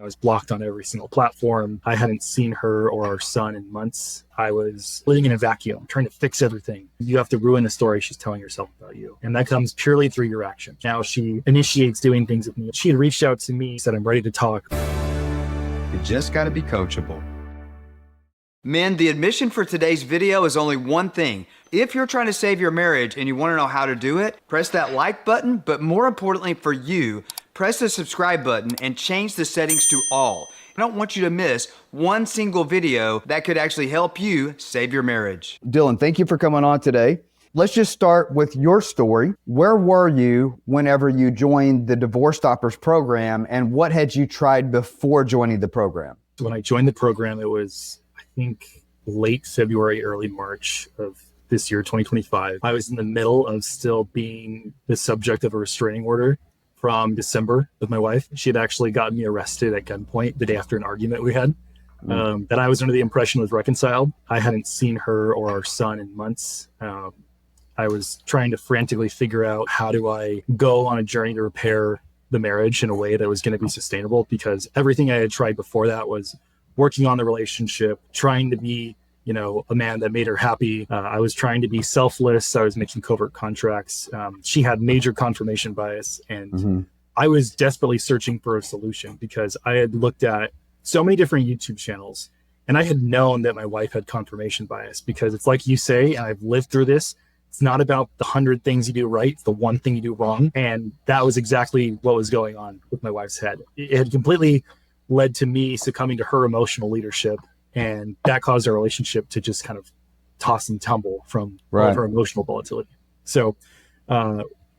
I was blocked on every single platform. I hadn't seen her or our son in months. I was living in a vacuum, trying to fix everything. You have to ruin the story she's telling herself about you. And that comes purely through your action. Now she initiates doing things with me. She had reached out to me, said, I'm ready to talk. You just got to be coachable. Men, the admission for today's video is only one thing. If you're trying to save your marriage and you want to know how to do it, press that like button, but more importantly for you, press the subscribe button and change the settings to all. I don't want you to miss one single video that could actually help you save your marriage. Dylan, thank you for coming on today. Let's just start with your story. Where were you whenever you joined the Divorce Stoppers program, and what had you tried before joining the program? When I joined the program, it was, I think, late February, early March of this year, 2025. I was in the middle of still being the subject of a restraining order from December with my wife. She had actually gotten me arrested at gunpoint the day after an argument we had. That I was under the impression was reconciled. I hadn't seen her or our son in months. I was trying to frantically figure out, how do I go on a journey to repair the marriage in a way that was going to be sustainable, because everything I had tried before that was working on the relationship, trying to be, a man that made her happy. I was trying to be selfless. I was making covert contracts. She had major confirmation bias, and I was desperately searching for a solution because I had looked at so many different YouTube channels, and I had known that my wife had confirmation bias, because it's like you say, and I've lived through this. It's not about the 100 things you do right, it's the one thing you do wrong. And that was exactly what was going on with my wife's head. It had completely led to me succumbing to her emotional leadership. And that caused our relationship to just kind of toss and tumble from all of her emotional volatility. So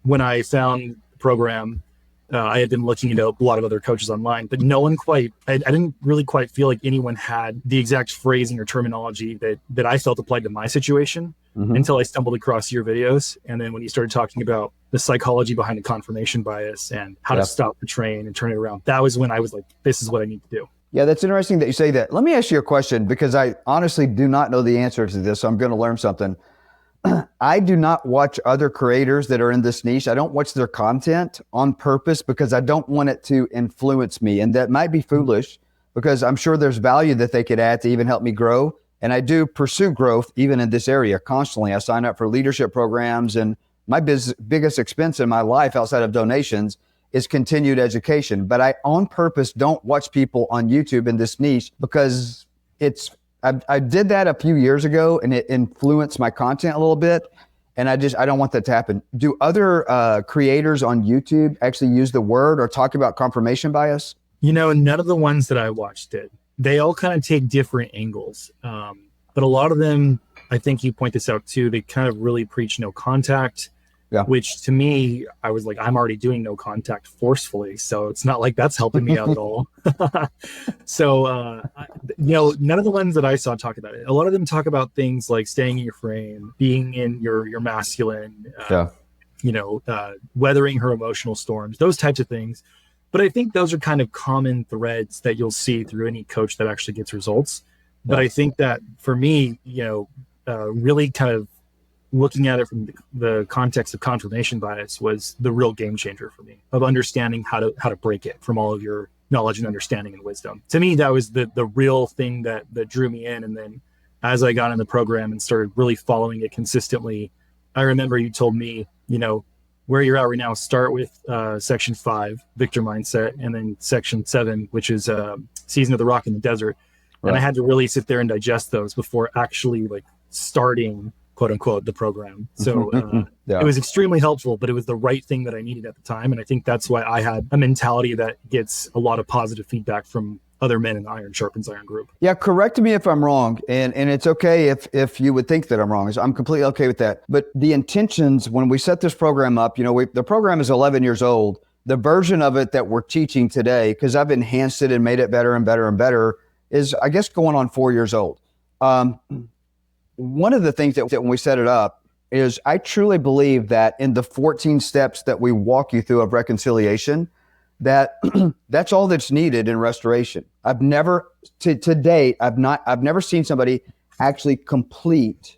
when I found the program, I had been looking into a lot of other coaches online, but I didn't really quite feel like anyone had the exact phrasing or terminology that I felt applied to my situation until I stumbled across your videos. And then when you started talking about the psychology behind the confirmation bias and how to stop the train and turn it around, that was when I was like, this is what I need to do. Yeah, that's interesting that you say that. Let me ask you a question, because I honestly do not know the answer to this, so I'm going to learn something. I do not watch other creators that are in this niche. I don't watch their content on purpose because I don't want it to influence me. And that might be foolish, because I'm sure there's value that they could add to even help me grow. And I do pursue growth even in this area constantly. I sign up for leadership programs, and my biggest expense in my life outside of donations is continued education. But I on purpose don't watch people on YouTube in this niche, because I did that a few years ago and it influenced my content a little bit. And I don't want that to happen. Do other creators on YouTube actually use the word or talk about confirmation bias? None of the ones that I watched did. They all kind of take different angles. But a lot of them, I think you point this out too, they kind of really preach no contact. Yeah. Which to me, I was like, I'm already doing no contact forcefully. So it's not like that's helping me out at all. So, none of the ones that I saw talk about it. A lot of them talk about things like staying in your frame, being in your masculine, weathering her emotional storms, those types of things. But I think those are kind of common threads that you'll see through any coach that actually gets results. But I think that for me, really kind of looking at it from the context of confirmation bias was the real game changer for me, of understanding how to break it from all of your knowledge and understanding and wisdom. To me, that was the real thing that drew me in. And then as I got in the program and started really following it consistently, I remember you told me, where you're at right now, start with section 5, victor mindset, and then section 7, which is season of the rock in the desert. Right. And I had to really sit there and digest those before actually starting, quote unquote, the program. So it was extremely helpful, but it was the right thing that I needed at the time. And I think that's why I had a mentality that gets a lot of positive feedback from other men in the Iron Sharpens Iron group. Yeah, correct me if I'm wrong. And it's okay if you would think that I'm wrong. I'm completely okay with that. But the intentions, when we set this program up, the program is 11 years old. The version of it that we're teaching today, because I've enhanced it and made it better and better and better, is, I guess, going on 4 years old. One of the things that when we set it up is, I truly believe that in the 14 steps that we walk you through of reconciliation, that that's all that's needed in restoration. To date, I've never seen somebody actually complete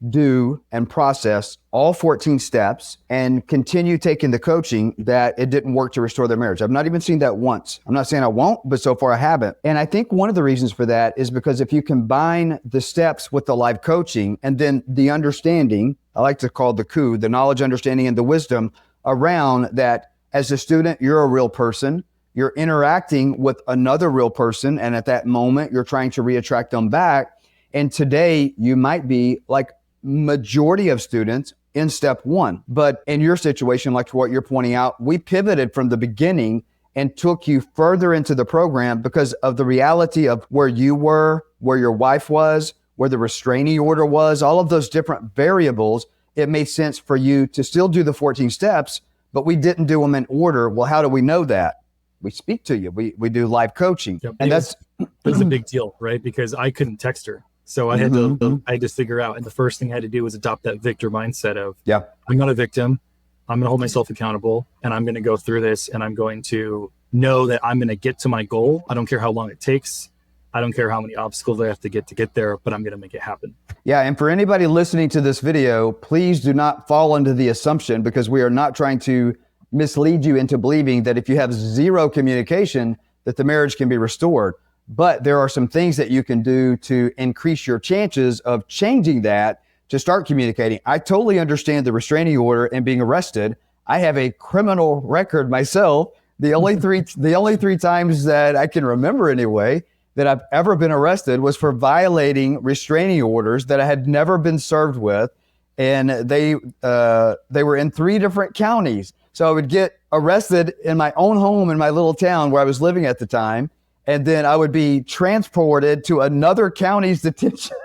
do and process all 14 steps and continue taking the coaching, that it didn't work to restore their marriage. I've not even seen that once. I'm not saying I won't, but so far I haven't. And I think one of the reasons for that is because if you combine the steps with the live coaching and then the understanding, I like to call the coup, the knowledge, understanding, and the wisdom around that, as a student, you're a real person. You're interacting with another real person. And at that moment, you're trying to reattract them back. And today you might be like majority of students in step one. But in your situation, like what you're pointing out, we pivoted from the beginning and took you further into the program because of the reality of where you were, where your wife was, where the restraining order was, all of those different variables. It made sense for you to still do the 14 steps, but we didn't do them in order. Well, how do we know that? We speak to you. We do live coaching. Yep. And that's a big deal, right? Because I couldn't text her. So I had to figure out, and the first thing I had to do was adopt that victor mindset of, I'm not a victim. I'm going to hold myself accountable, and I'm going to go through this, and I'm going to know that I'm going to get to my goal. I don't care how long it takes. I don't care how many obstacles I have to get there, but I'm going to make it happen. Yeah. And for anybody listening to this video, please do not fall into the assumption, because we are not trying to mislead you into believing that if you have zero communication, that the marriage can be restored. But there are some things that you can do to increase your chances of changing that, to start communicating. I totally understand the restraining order and being arrested. I have a criminal record myself. The only three times that I can remember anyway that I've ever been arrested was for violating restraining orders that I had never been served with. And they were in 3 different counties. So I would get arrested in my own home in my little town where I was living at the time. And then I would be transported to another county's detention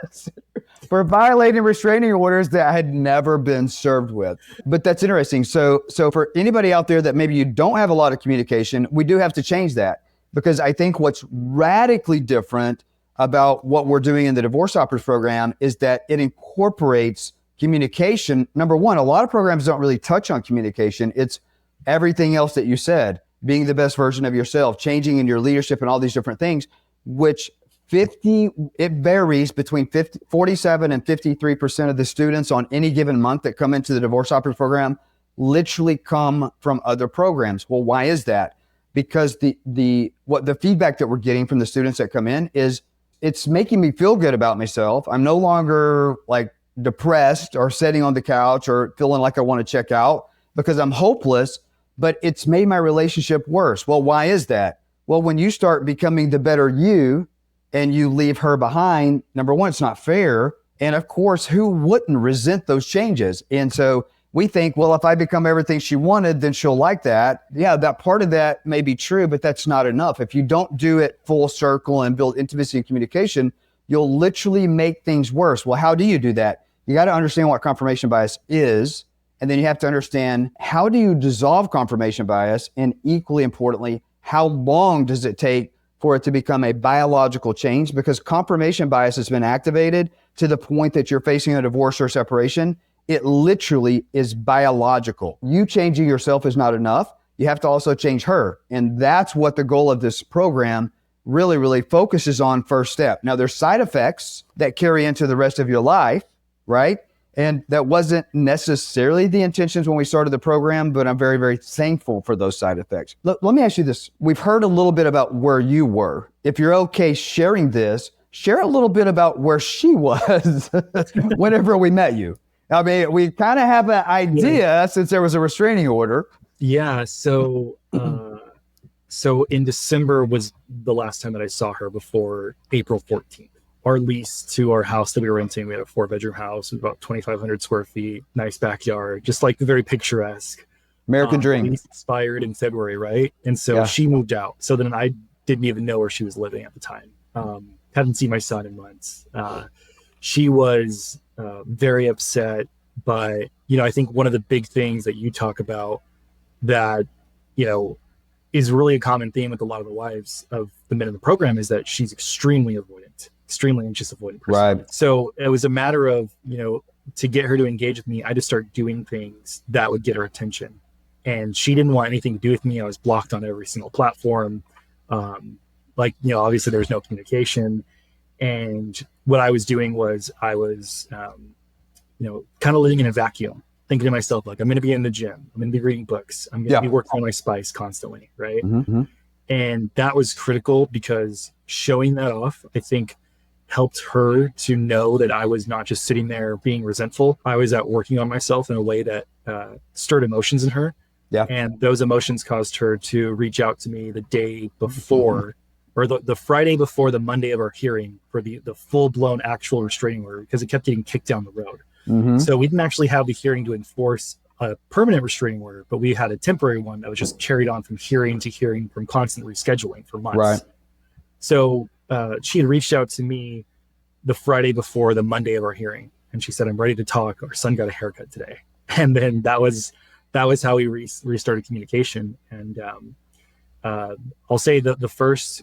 for violating restraining orders that I had never been served with. But that's interesting. So for anybody out there that maybe you don't have a lot of communication, we do have to change that, because I think what's radically different about what we're doing in the Divorce Hoppers program is that it incorporates communication. Number one, a lot of programs don't really touch on communication. It's everything else that you said. Being the best version of yourself, changing in your leadership, and all these different things, which it varies between 47 and 53% of the students on any given month that come into the Divorce Hoppers program literally come from other programs. Well, why is that? Because the feedback that we're getting from the students that come in is, it's making me feel good about myself. I'm no longer like depressed or sitting on the couch or feeling like I want to check out because I'm hopeless. But it's made my relationship worse. Well, why is that? Well, when you start becoming the better you and you leave her behind, number one, it's not fair. And of course, who wouldn't resent those changes? And so we think, well, if I become everything she wanted, then she'll like that. Yeah, that part of that may be true, but that's not enough. If you don't do it full circle and build intimacy and communication, you'll literally make things worse. Well, how do you do that? You got to understand what confirmation bias is. And then you have to understand, how do you dissolve confirmation bias? And equally importantly, how long does it take for it to become a biological change? Because confirmation bias has been activated to the point that you're facing a divorce or separation. It literally is biological. You changing yourself is not enough. You have to also change her. And that's what the goal of this program really, really focuses on first step. Now, there's side effects that carry into the rest of your life, right? And that wasn't necessarily the intentions when we started the program, but I'm very, very thankful for those side effects. Let me ask you this. We've heard a little bit about where you were. If you're okay sharing this, share a little bit about where she was whenever we met you. I mean, we kind of have an idea since there was a restraining order. Yeah. So in December was the last time that I saw her before April 14th. Our lease to our house that we were renting, we had a 4-bedroom house, about 2,500 square feet, nice backyard, just like the very picturesque American dream. Lease expired in February, right? And so she moved out. So then I didn't even know where she was living at the time. Hadn't seen my son in months. She was very upset, but I think one of the big things that you talk about that is really a common theme with a lot of the wives of the men in the program is that she's extremely avoidant. Extremely anxious, avoidant person. Right. So it was a matter of, to get her to engage with me, I just started doing things that would get her attention. And she didn't want anything to do with me. I was blocked on every single platform. Obviously there was no communication. And what I was doing was I was kind of living in a vacuum, thinking to myself, like, I'm going to be in the gym, I'm going to be reading books, I'm going to be working on my spice constantly, right? Mm-hmm. And that was critical because showing that off, I think, helped her to know that I was not just sitting there being resentful. I was out working on myself in a way that stirred emotions in her. Yeah. And those emotions caused her to reach out to me the day before, or the Friday before the Monday of our hearing for the full-blown actual restraining order, because it kept getting kicked down the road. Mm-hmm. So we didn't actually have the hearing to enforce a permanent restraining order, but we had a temporary one that was just carried on from hearing to hearing, from constant rescheduling for months. Right. So she had reached out to me the Friday before the Monday of our hearing, and she said, "I'm ready to talk. Our son got a haircut today." And then that was how we restarted communication. And I'll say that the first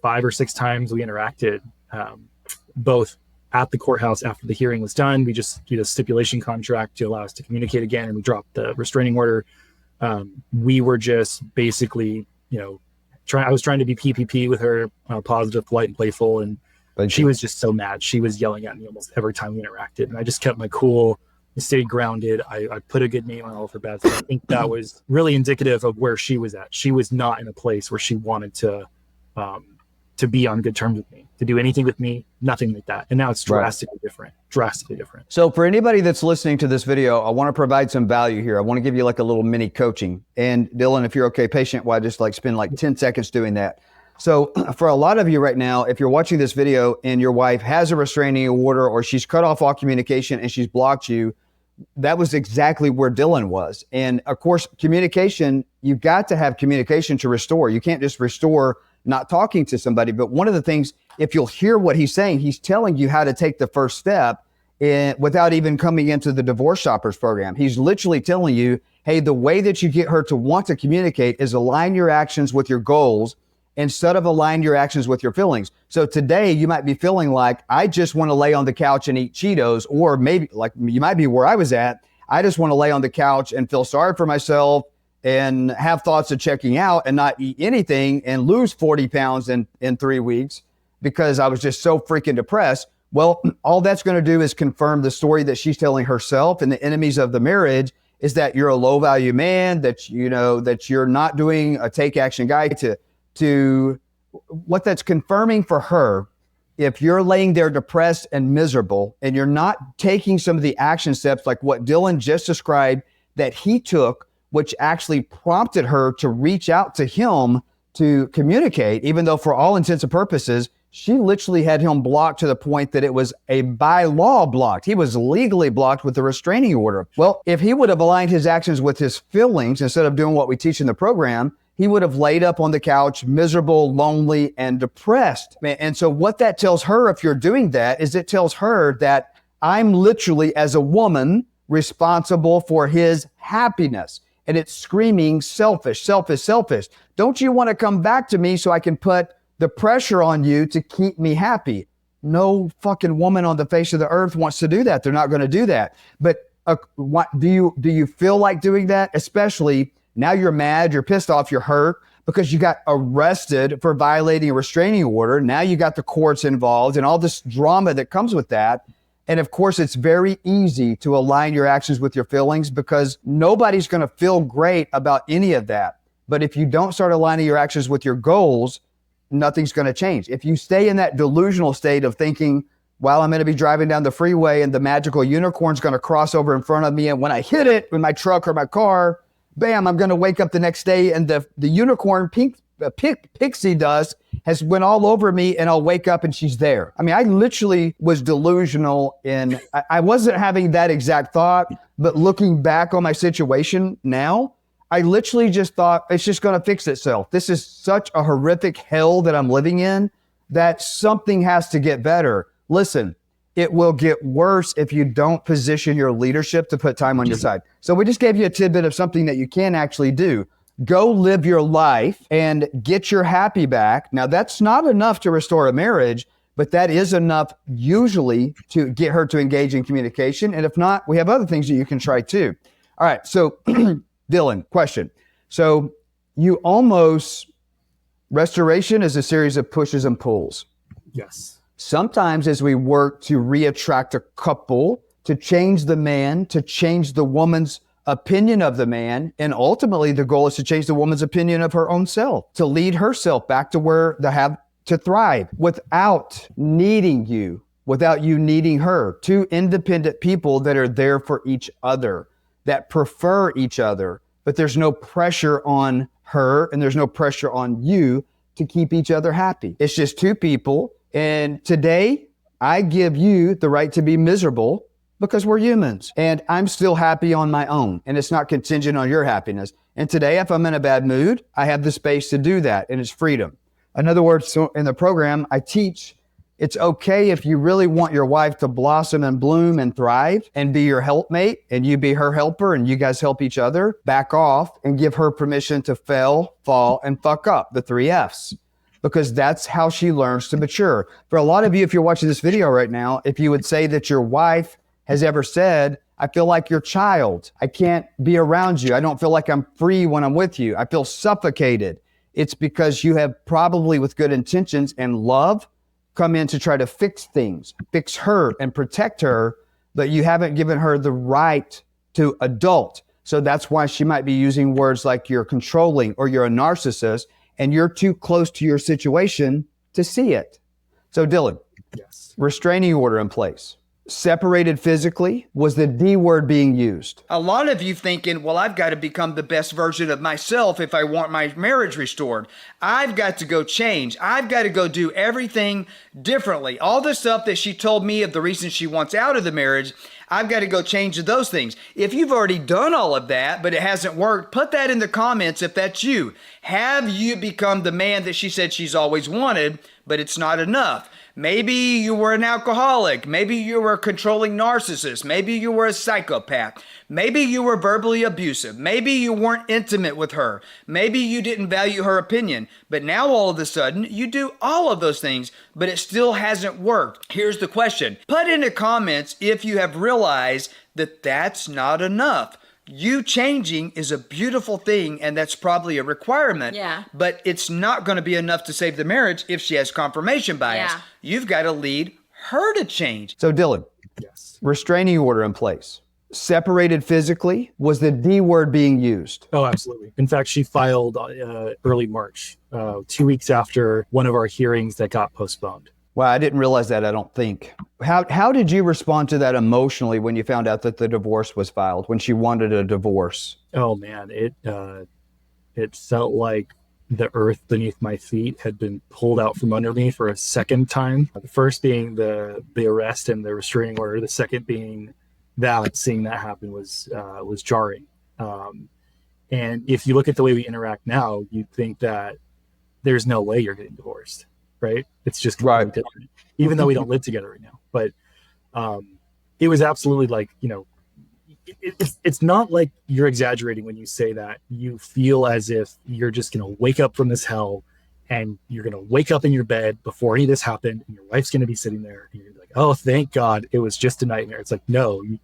5 or 6 times we interacted, both at the courthouse after the hearing was done, we just did a stipulation contract to allow us to communicate again, and we dropped the restraining order. We were just basically, I was trying to be PPP with her, positive, polite, and playful, and she was just so mad. She was yelling at me almost every time we interacted, and I just kept my cool, stayed grounded. I put a good name on all of her bad stuff. I think that was really indicative of where she was at. She was not in a place where she wanted to be on good terms with me, to do anything with me, nothing like that. And now it's drastically different. So for anybody that's listening to this video, I want to provide some value here. I want to give you like a little mini coaching. And Dylan, if you're okay, patient, why just spend 10 seconds doing that. So for a lot of you right now, if you're watching this video and your wife has a restraining order, or she's cut off all communication and she's blocked you, that was exactly where Dylan was. And of course, communication, you've got to have communication to restore. You can't just restore not talking to somebody. But one of the things, if you'll hear what he's saying, he's telling you how to take the first step without even coming into the Divorce Shoppers program. He's literally telling you, hey, the way that you get her to want to communicate is align your actions with your goals instead of align your actions with your feelings. So today you might be feeling like, I just want to lay on the couch and eat Cheetos, or maybe like you might be where I was at. I just want to lay on the couch and feel sorry for myself and have thoughts of checking out and not eat anything and lose 40 pounds in 3 weeks because I was just so freaking depressed. Well, all that's going to do is confirm the story that she's telling herself and the enemies of the marriage is that you're a low value man, that that you're not doing a take action guy to what that's confirming for her. If you're laying there depressed and miserable and you're not taking some of the action steps like what Dylan just described that he took, which actually prompted her to reach out to him to communicate, even though for all intents and purposes, she literally had him blocked to the point that it was a by law blocked. He was legally blocked with a restraining order. Well, if he would have aligned his actions with his feelings instead of doing what we teach in the program, he would have laid up on the couch, miserable, lonely, and depressed. And so what that tells her, if you're doing that, is it tells her that I'm literally, as a woman, responsible for his happiness. And it's screaming selfish, selfish, selfish. Don't you want to come back to me so I can put the pressure on you to keep me happy? No fucking woman on the face of the earth wants to do that. They're not going to do that. But what do you feel like doing that? Especially now you're mad, you're pissed off, you're hurt because you got arrested for violating a restraining order. Now you got the courts involved and all this drama that comes with that. And of course, it's very easy to align your actions with your feelings because nobody's going to feel great about any of that. But if you don't start aligning your actions with your goals, nothing's going to change. If you stay in that delusional state of thinking, well, I'm going to be driving down the freeway and the magical unicorn's going to cross over in front of me. And when I hit it with my truck or my car, bam, I'm going to wake up the next day and the unicorn pixie dust has went all over me and I'll wake up and she's there. I mean, I literally was delusional and I wasn't having that exact thought, but looking back on my situation now, I literally just thought it's just going to fix itself. This is such a horrific hell that I'm living in that something has to get better. Listen, it will get worse if you don't position your leadership to put time on your side. So we just gave you a tidbit of something that you can actually do. Go live your life and get your happy back. Now, that's not enough to restore a marriage, but that is enough usually to get her to engage in communication. And if not, we have other things that you can try too. All right. So Dylan, question. So restoration is a series of pushes and pulls. Yes. Sometimes as we work to reattract a couple to change the man, to change the woman's opinion of the man. And ultimately, the goal is to change the woman's opinion of her own self, to lead herself back to where to thrive without needing you, without you needing her. Two independent people that are there for each other, that prefer each other, but there's no pressure on her and there's no pressure on you to keep each other happy. It's just two people. And today, I give you the right to be miserable because we're humans and I'm still happy on my own and it's not contingent on your happiness. And today, if I'm in a bad mood, I have the space to do that and it's freedom. In other words, so in the program, I teach it's okay if you really want your wife to blossom and bloom and thrive and be your helpmate and you be her helper and you guys help each other, back off and give her permission to fail, fall, and fuck up, the 3 Fs. Because that's how she learns to mature. For a lot of you, if you're watching this video right now, if you would say that your wife has ever said, I feel like your child. I can't be around you. I don't feel like I'm free when I'm with you. I feel suffocated. It's because you have probably with good intentions and love come in to try to fix things, fix her and protect her, but you haven't given her the right to adult. So that's why she might be using words like you're controlling or you're a narcissist and you're too close to your situation to see it. So Dylan, Yes. restraining order in place. Separated physically was the D word being used. A lot of you thinking, well, I've got to become the best version of myself if I want my marriage restored. I've got to go change. I've got to go do everything differently. All the stuff that she told me of the reasons she wants out of the marriage, I've got to go change those things. If you've already done all of that, but it hasn't worked, put that in the comments if that's you. Have you become the man that she said she's always wanted, but it's not enough? Maybe you were an alcoholic. Maybe you were a controlling narcissist. Maybe you were a psychopath. Maybe you were verbally abusive. Maybe you weren't intimate with her. Maybe you didn't value her opinion. But now all of a sudden, you do all of those things, but it still hasn't worked. Here's the question. Put in the comments if you have realized that that's not enough. You changing is a beautiful thing, and that's probably a requirement. Yeah. But it's not going to be enough to save the marriage if she has confirmation bias. Yeah. You've got to lead her to change. So Dylan, Yes. restraining order in place. Separated physically was the D word being used. Oh, absolutely. In fact, she filed early March, 2 weeks after one of our hearings that got postponed. Wow, I didn't realize that, I don't think. How did you respond to that emotionally when you found out that the divorce was filed, when she wanted a divorce? Oh man, it felt like the earth beneath my feet had been pulled out from under me for a second time. The first being the arrest and the restraining order. The second being that seeing that happen was jarring. And if you look at the way we interact now, you'd think that there's no way you're getting divorced, right? It's just completely Right. different, even though we don't live together right now. But it was absolutely like, it's not like you're exaggerating when you say that. You feel as if you're just going to wake up from this hell and you're going to wake up in your bed before any of this happened and your wife's going to be sitting there and you're like, oh, thank God it was just a nightmare. It's like, no, you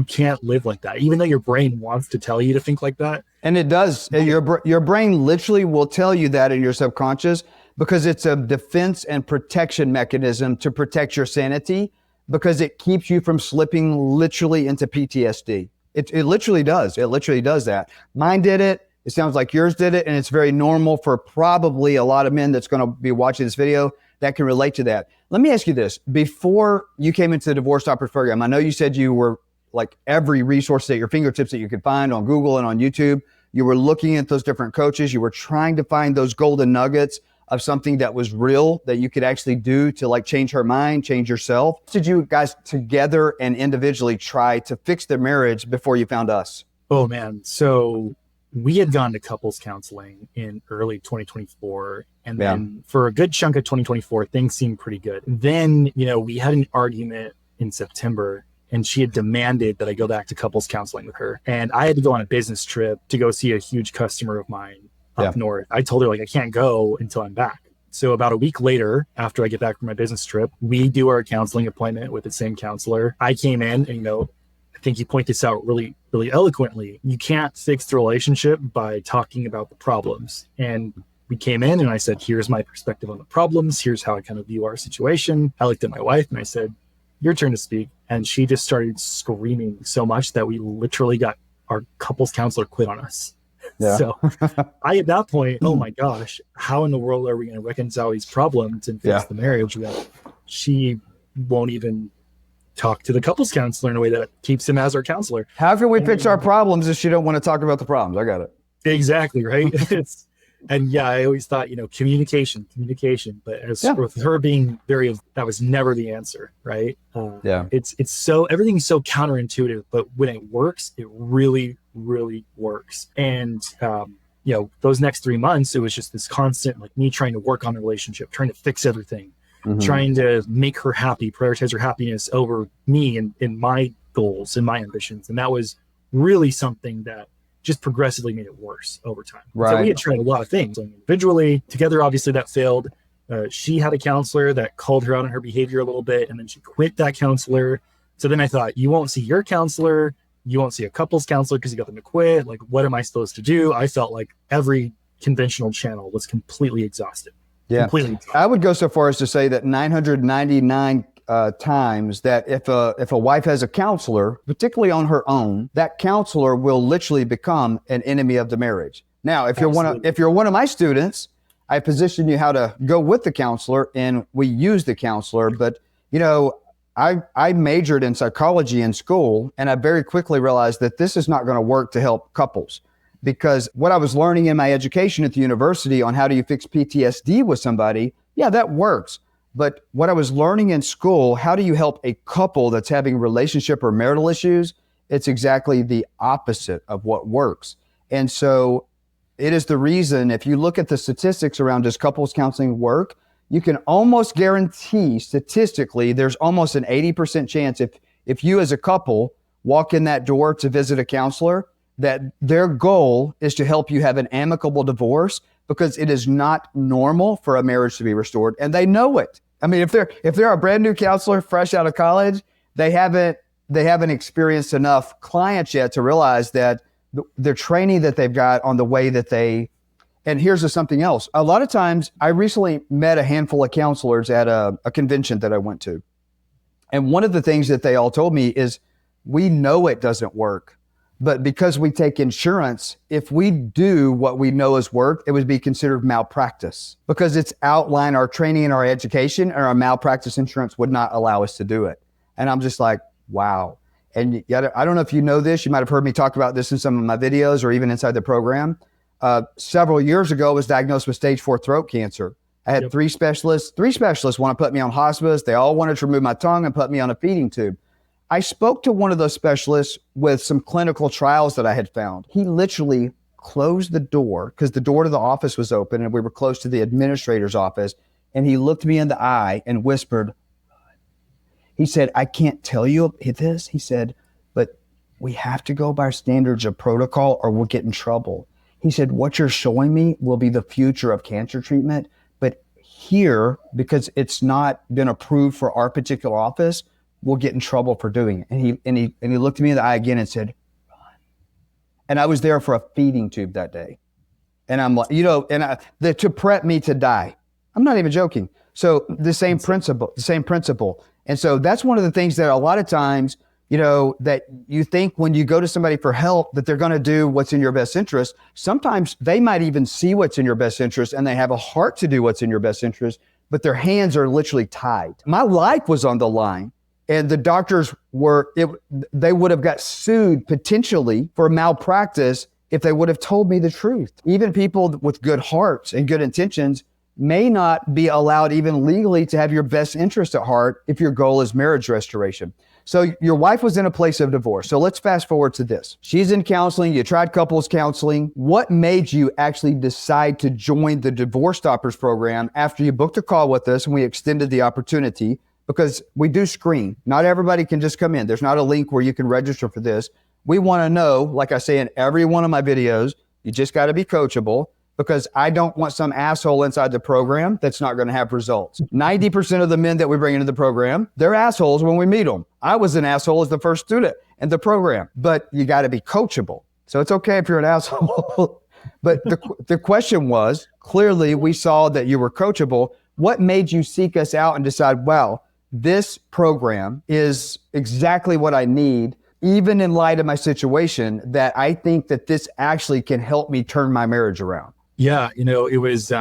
can't live like that, even though your brain wants to tell you to think like that. And it does. Your brain literally will tell you that in your subconscious because it's a defense and protection mechanism to protect your sanity because it keeps you from slipping literally into PTSD. It literally does. It literally does that. Mine did it. It sounds like yours did it. And it's very normal for probably a lot of men that's going to be watching this video that can relate to that. Let me ask you this. Before you came into the Divorce Stoppers program, I know you said you were like every resource at your fingertips that you could find on Google and on YouTube. You were looking at those different coaches. You were trying to find those golden nuggets of something that was real that you could actually do to like change her mind, change yourself. Did you guys together and individually try to fix their marriage before you found us? Oh man. So we had gone to couples counseling in early 2024. And then for a good chunk of 2024, things seemed pretty good. Then, we had an argument in September and she had demanded that I go back to couples counseling with her. And I had to go on a business trip to go see a huge customer of mine up north. I told her I can't go until I'm back. So about a week later, after I get back from my business trip, we do our counseling appointment with the same counselor. I came in and, I think you point this out really, really eloquently. You can't fix the relationship by talking about the problems. And we came in and I said, here's my perspective on the problems. Here's how I kind of view our situation. I looked at my wife and I said, your turn to speak. And she just started screaming so much that we literally got our couples counselor quit on us. Yeah. So at that point, oh my gosh, how in the world are we going to reconcile these problems and fix the marriage that she won't even talk to the couples counselor in a way that keeps him as our counselor? How can we fix our problems if she don't want to talk about the problems? I got it. Exactly, right? And I always thought, communication, but with her being that was never the answer, right? It's so, everything's so counterintuitive, but when it works, it really, really works. And, those next 3 months, it was just this constant, like me trying to work on the relationship, trying to fix everything, trying to make her happy, prioritize her happiness over me and my goals and my ambitions. And that was really something that just progressively made it worse over time. Right. So we had tried a lot of things individually, together. Obviously that failed. She had a counselor that called her out on her behavior a little bit, and then she quit that counselor. So then I thought, you won't see your counselor, you won't see a couples counselor because you got them to quit. Like, what am I supposed to do? I felt like every conventional channel was completely exhausted. Yeah. Completely exhausted. I would go so far as to say that 999 times that if a wife has a counselor, particularly on her own, that counselor will literally become an enemy of the marriage. Now, if you're one of my students, I position you how to go with the counselor, and we use the counselor. But I majored in psychology in school, and I very quickly realized that this is not going to work to help couples, because what I was learning in my education at the university on how do you fix PTSD with somebody, yeah, that works. But what I was learning in school, how do you help a couple that's having relationship or marital issues? It's exactly the opposite of what works. And so it is the reason, if you look at the statistics around does couples counseling work, you can almost guarantee statistically, there's almost an 80% chance if you as a couple walk in that door to visit a counselor, that their goal is to help you have an amicable divorce, because it is not normal for a marriage to be restored. And they know it. I mean, if they're a brand new counselor fresh out of college, they haven't experienced enough clients yet to realize that the training that they've got on the way that and here's something else. A lot of times, I recently met a handful of counselors at a convention that I went to. And one of the things that they all told me is, we know it doesn't work, but because we take insurance, if we do what we know is work, it would be considered malpractice, because it's outlined our training and our education, and our malpractice insurance would not allow us to do it. And I'm just like, wow. And yet, I don't know if you know this, you might've heard me talk about this in some of my videos or even inside the program. Several years ago, I was diagnosed with stage 4 throat cancer. I had three specialists want to put me on hospice. They all wanted to remove my tongue and put me on a feeding tube. I spoke to one of those specialists with some clinical trials that I had found. He literally closed the door, because the door to the office was open and we were close to the administrator's office. And he looked me in the eye and whispered, he said, I can't tell you this. He said, but we have to go by our standards of protocol or we'll get in trouble. He said, what you're showing me will be the future of cancer treatment. But here, because it's not been approved for our particular office, we'll get in trouble for doing it. And he looked at me in the eye again and said, run. And I was there for a feeding tube that day. And I'm like, to prep me to die. I'm not even joking. So the same principle. And so that's one of the things that a lot of times, that you think when you go to somebody for help that they're going to do what's in your best interest. Sometimes they might even see what's in your best interest and they have a heart to do what's in your best interest, but their hands are literally tied. My life was on the line. And the doctors they would have got sued potentially for malpractice if they would have told me the truth. Even people with good hearts and good intentions may not be allowed even legally to have your best interest at heart if your goal is marriage restoration. So your wife was in a place of divorce. So let's fast forward to this. She's in counseling. You tried couples counseling. What made you actually decide to join the Divorce Stoppers program after you booked a call with us and we extended the opportunity? Because we do screen. Not everybody can just come in. There's not a link where you can register for this. We want to know, like I say in every one of my videos, you just got to be coachable, because I don't want some asshole inside the program that's not going to have results. 90% of the men that we bring into the program, they're assholes when we meet them. I was an asshole as the first student in the program, but you got to be coachable. So it's okay if you're an asshole. But the question was, clearly we saw that you were coachable. What made you seek us out and decide, wow, this program is exactly what I need, even in light of my situation, that I think that this actually can help me turn my marriage around. Yeah, it was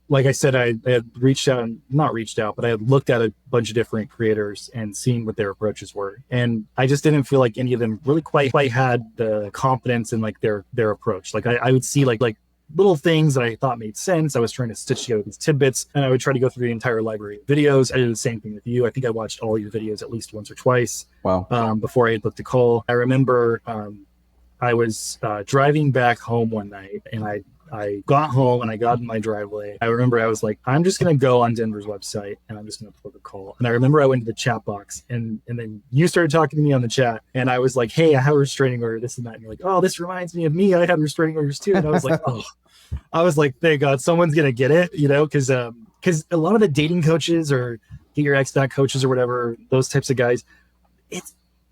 like I said, I had not reached out, but I had looked at a bunch of different creators and seen what their approaches were. And I just didn't feel like any of them really quite had the confidence in like their approach. Like I would see like little things that I thought made sense. I was trying to stitch together these tidbits, and I would try to go through the entire library of videos. I did the same thing with you. I think I watched all your videos at least once or twice. Wow. Before I had looked at Cole. I remember I was driving back home one night, and I got home and I got in my driveway. I remember I was like, I'm just going to go on Denver's website and I'm just going to book a call. And I remember I went to the chat box and then you started talking to me on the chat. And I was like, hey, I have a restraining order, this and that. And you're like, oh, this reminds me of me. I had restraining orders too. And I was like, thank God someone's going to get it, because a lot of the dating coaches or get your ex back coaches or whatever, those types of guys,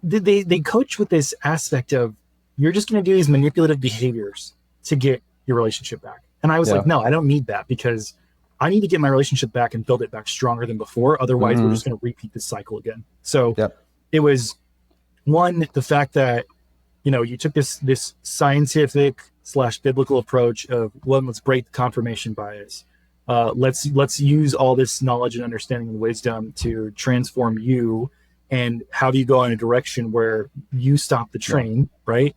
they coach with this aspect of you're just going to do these manipulative behaviors to get your relationship back. And I was like, no, I don't need that, because I need to get my relationship back and build it back stronger than before. Otherwise, we're just going to repeat this cycle again. So it was one, the fact that, you took this scientific / biblical approach of, let's break the confirmation bias. Let's use all this knowledge and understanding and wisdom to transform you and have you go in a direction where you stop the train, right?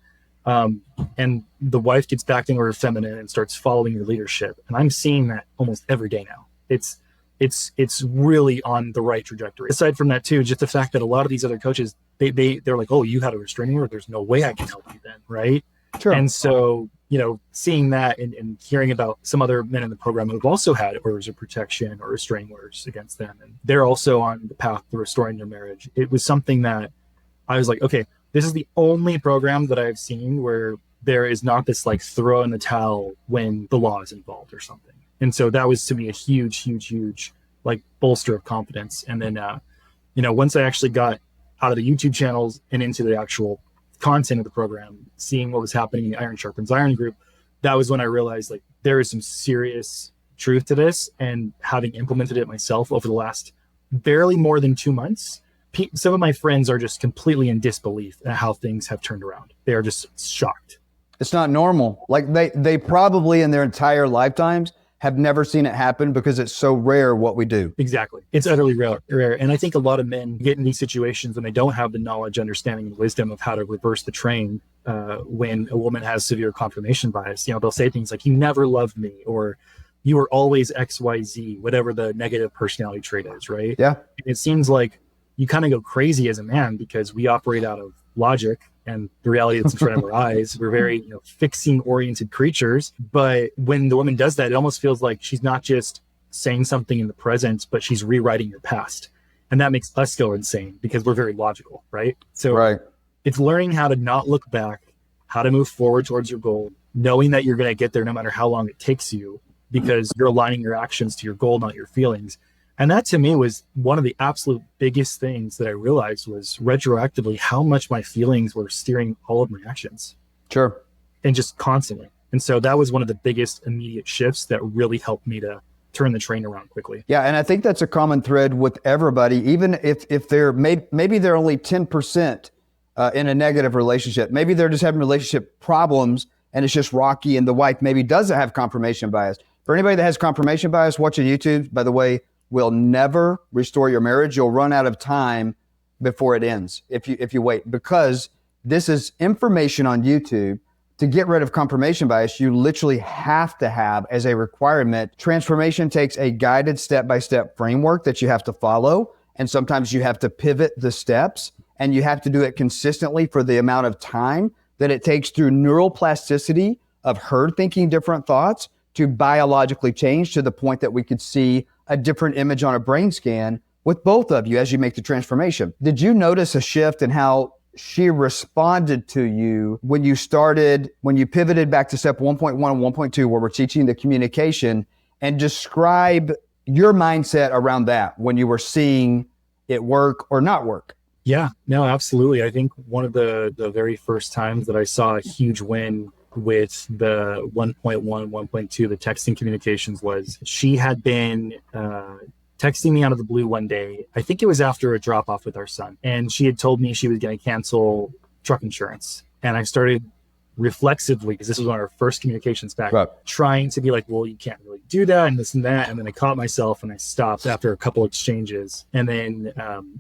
And the wife gets back into her feminine and starts following your leadership. And I'm seeing that almost every day now. It's really on the right trajectory. Aside from that too, just the fact that a lot of these other coaches, they're like, oh, you had a restraining order, there's no way I can help you then, right? Sure. And so, seeing that and hearing about some other men in the program who've also had orders of protection or restraining orders against them, and they're also on the path to restoring their marriage, it was something that I was like, okay, this is the only program that I've seen where there is not this like throw in the towel when the law is involved or something. And so that was to me a huge like bolster of confidence. And then, once I actually got out of the YouTube channels and into the actual content of the program, seeing what was happening in the Iron Sharpens Iron group, that was when I realized like there is some serious truth to this. And having implemented it myself over the last barely more than 2 months, some of my friends are just completely in disbelief at how things have turned around. They are just shocked. It's not normal. Like they probably in their entire lifetimes have never seen it happen because it's so rare what we do. Exactly. It's utterly rare. And I think a lot of men get in these situations when they don't have the knowledge, understanding, and wisdom of how to reverse the train. When a woman has severe confirmation bias, they'll say things like, you never loved me, or you were always XYZ, whatever the negative personality trait is, right? Yeah. And it seems like you kind of go crazy as a man because we operate out of logic and the reality that's in front of our eyes. We're very fixing oriented creatures. But when the woman does that, it almost feels like she's not just saying something in the present, but she's rewriting your past. And that makes us go insane because we're very logical, right? So it's learning how to not look back, how to move forward towards your goal, knowing that you're going to get there no matter how long it takes you, because you're aligning your actions to your goal, not your feelings. And that to me was one of the absolute biggest things that I realized was retroactively how much my feelings were steering all of my actions. Sure. And just constantly. And so that was one of the biggest immediate shifts that really helped me to turn the train around quickly. Yeah. And I think that's a common thread with everybody, even if they're maybe they're only 10% in a negative relationship. Maybe they're just having relationship problems and it's just rocky and the wife maybe doesn't have confirmation bias. For anybody that has confirmation bias watching YouTube, by the way, will never restore your marriage. You'll run out of time before it ends if you wait, because this is information on YouTube. To get rid of confirmation bias, you literally have to have as a requirement. Transformation takes a guided step-by-step framework that you have to follow. And sometimes you have to pivot the steps and you have to do it consistently for the amount of time that it takes through neural plasticity of her thinking different thoughts to biologically change to the point that we could see a different image on a brain scan with both of you as you make the transformation. Did you notice a shift in how she responded to you when you pivoted back to step 1.1 and 1.2, where we're teaching the communication, and describe your mindset around that when you were seeing it work or not work? Yeah, no, absolutely. I think one of the very first times that I saw a huge win with the 1.1, 1.2, the texting communications, was she had been texting me out of the blue one day. I think it was after a drop off with our son. And she had told me she was going to cancel truck insurance. And I started reflexively, because this was one of our first communications back, trying to be like, well, you can't really do that and this and that. And then I caught myself and I stopped after a couple exchanges. And then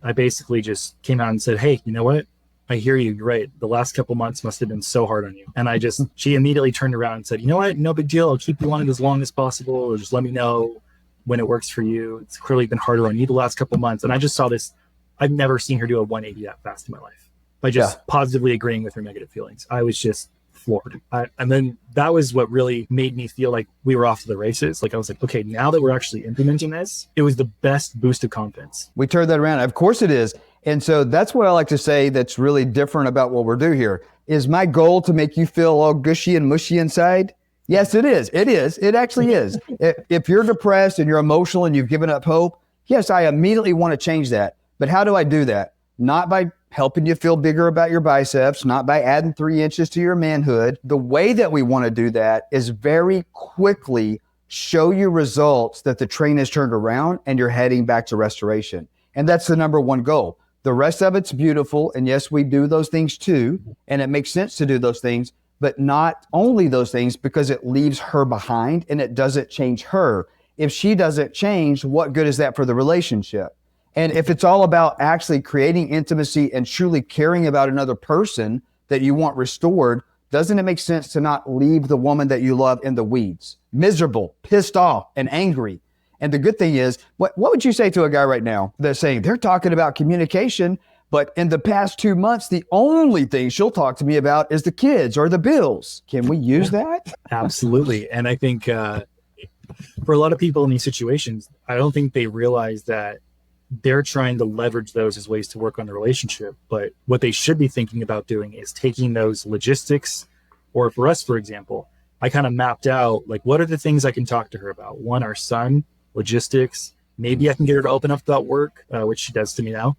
I basically just came out and said, hey, you know what? I hear you. You're right. The last couple months must have been so hard on you. And she immediately turned around and said, you know what? No big deal. I'll keep you on it as long as possible, or just let me know when it works for you. It's clearly been harder on you the last couple months. And I just saw this. I've never seen her do a 180 that fast in my life by just positively agreeing with her negative feelings. I was just floored. And then that was what really made me feel like we were off to the races. Like I was like, okay, now that we're actually implementing this, it was the best boost of confidence. We turned that around. Of course it is. And so that's what I like to say that's really different about what we're doing here. Is my goal to make you feel all gushy and mushy inside? Yes, it is. It is. It actually is. If you're depressed and you're emotional and you've given up hope, yes, I immediately want to change that. But how do I do that? Not by helping you feel bigger about your biceps, not by adding 3 inches to your manhood. The way that we want to do that is very quickly show you results that the train has turned around and you're heading back to restoration. And that's the number one goal. The rest of it's beautiful. And yes, we do those things too. And it makes sense to do those things, but not only those things, because it leaves her behind and it doesn't change her. If she doesn't change, what good is that for the relationship? And if it's all about actually creating intimacy and truly caring about another person that you want restored, doesn't it make sense to not leave the woman that you love in the weeds, miserable, pissed off, and angry? And the good thing is, what would you say to a guy right now that's saying they're talking about communication, but in the past 2 months, the only thing she'll talk to me about is the kids or the bills? Can we use that? Absolutely. And I think for a lot of people in these situations, I don't think they realize that they're trying to leverage those as ways to work on the relationship. But what they should be thinking about doing is taking those logistics, or for us, for example, I kind of mapped out, like, what are the things I can talk to her about? One, our son, logistics. Maybe I can get her to open up about work, which she does to me now.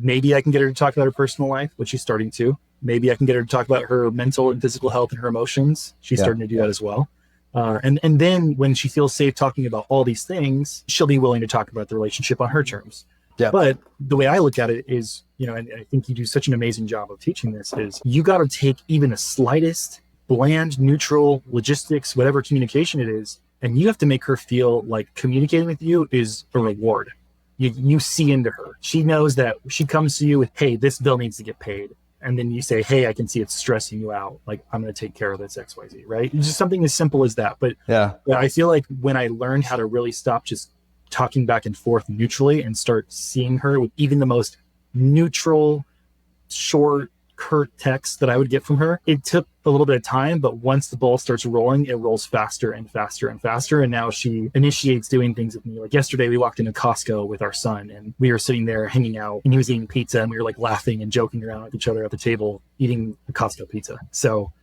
Maybe I can get her to talk about her personal life, which she's starting to. Maybe I can get her to talk about her mental and physical health and her emotions. She's starting to do that as well. And then when she feels safe talking about all these things, she'll be willing to talk about the relationship on her terms. Yeah. But the way I look at it is, and I think you do such an amazing job of teaching this, is you got to take even the slightest bland, neutral logistics, whatever communication it is, and you have to make her feel like communicating with you is a reward. You see into her. She knows that she comes to you with, hey, this bill needs to get paid. And then you say, hey, I can see it's stressing you out. Like, I'm going to take care of this XYZ, right? It's just something as simple as that. But I feel like when I learned how to really stop just talking back and forth neutrally and start seeing her with even the most neutral, short, curt text that I would get from her, it took a little bit of time, but once the ball starts rolling, it rolls faster and faster and faster. And now she initiates doing things with me. Like yesterday, we walked into Costco with our son and we were sitting there hanging out and he was eating pizza and we were like laughing and joking around with each other at the table, eating the Costco pizza. So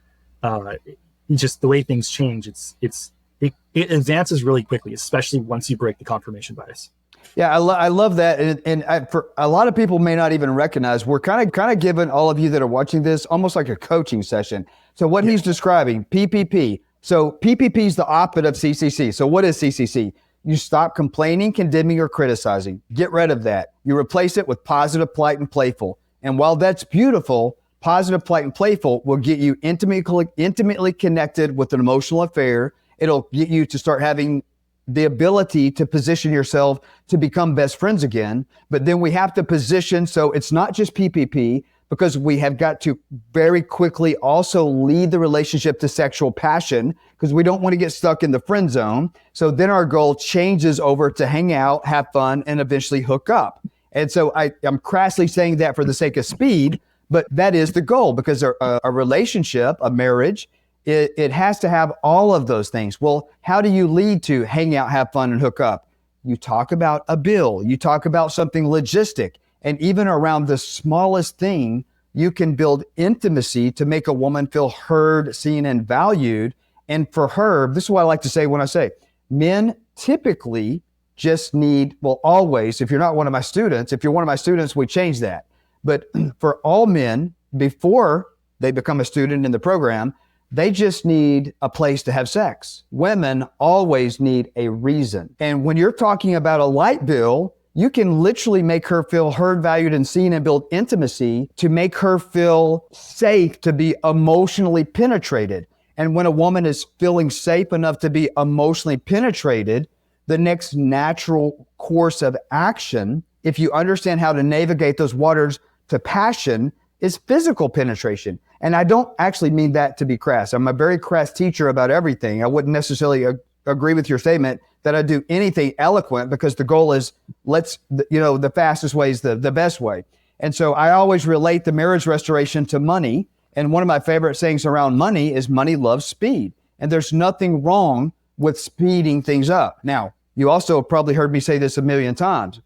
just the way things change, it advances really quickly, especially once you break the confirmation bias. Yeah, I love that. And for a lot of people may not even recognize, we're kind of giving all of you that are watching this almost like a coaching session. So what he's describing, PPP. So PPP is the opposite of CCC. So what is CCC? You stop complaining, condemning, or criticizing. Get rid of that. You replace it with positive, polite, and playful. And while that's beautiful, positive, polite, and playful will get you intimately connected with an emotional affair. It'll get you to start having the ability to position yourself to become best friends again. But then we have to position, so it's not just PPP, because we have got to very quickly also lead the relationship to sexual passion, because we don't want to get stuck in the friend zone. So then our goal changes over to hang out, have fun, and eventually hook up. And so I'm crassly saying that for the sake of speed, but that is the goal, because a relationship, a marriage, it has to have all of those things. Well, how do you lead to hang out, have fun, and hook up? You talk about a bill. You talk about something logistic. And even around the smallest thing, you can build intimacy to make a woman feel heard, seen, and valued. And for her, this is what I like to say when I say, men typically just need, well, always, if you're not one of my students, if you're one of my students, we change that. But for all men, before they become a student in the program, They just need a place to have sex. Women always need a reason. And when you're talking about a light bill, you can literally make her feel heard, valued, and seen and build intimacy to make her feel safe to be emotionally penetrated. And when a woman is feeling safe enough to be emotionally penetrated, the next natural course of action, if you understand how to navigate those waters to passion, is physical penetration. And I don't actually mean that to be crass. I'm a very crass teacher about everything. I wouldn't necessarily agree with your statement that I do anything eloquent, because the goal is the fastest way is the best way. And so I always relate the marriage restoration to money. And one of my favorite sayings around money is money loves speed. And there's nothing wrong with speeding things up. Now, you also probably heard me say this a million times.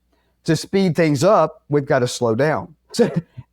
To speed things up, we've got to slow down.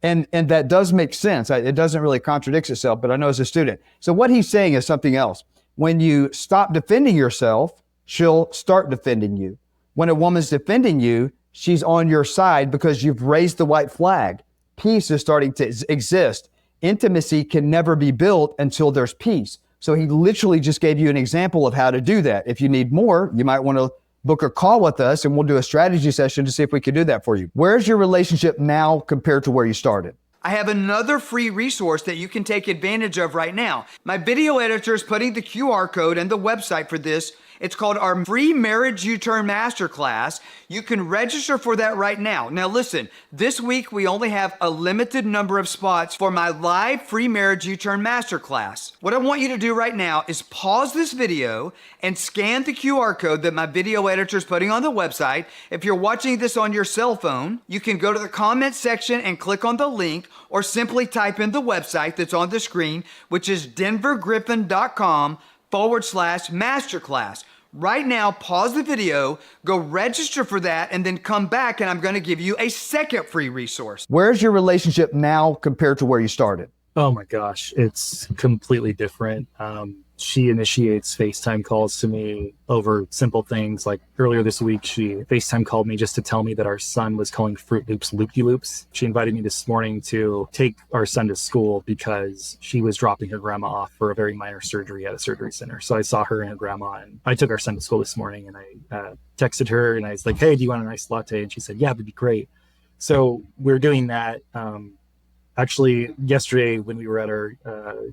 And that does make sense. It doesn't really contradict itself, but I know as a student. So what he's saying is something else. When you stop defending yourself, she'll start defending you. When a woman's defending you, she's on your side because you've raised the white flag. Peace is starting to exist. Intimacy can never be built until there's peace. So he literally just gave you an example of how to do that. If you need more, you might want to book a call with us and we'll do a strategy session to see if we can do that for you. Where's your relationship now compared to where you started? I have another free resource that you can take advantage of right now. My video editor is putting the QR code and the website for this. It's called our free marriage U-turn masterclass. You can register for that right now. Now listen, this week we only have a limited number of spots for my live free marriage U-turn masterclass. What I want you to do right now is pause this video and scan the QR code that my video editor is putting on the website. If you're watching this on your cell phone, you can go to the comment section and click on the link, or simply type in the website that's on the screen, which is denvergriffin.com/masterclass. Right now, pause the video, go register for that, and then come back and I'm going to give you a second free resource. Where's your relationship now compared to where you started? Oh my gosh, it's completely different. She initiates FaceTime calls to me over simple things. Like earlier this week, she FaceTime called me just to tell me that our son was calling Fruit Loops loop-de-loops. She invited me this morning to take our son to school because she was dropping her grandma off for a very minor surgery at a surgery center. So I saw her and her grandma, and I took our son to school this morning, and I texted her and I was like, hey, do you want a nice latte? And she said, yeah, that'd be great. So we're doing that. Actually, yesterday when we were at our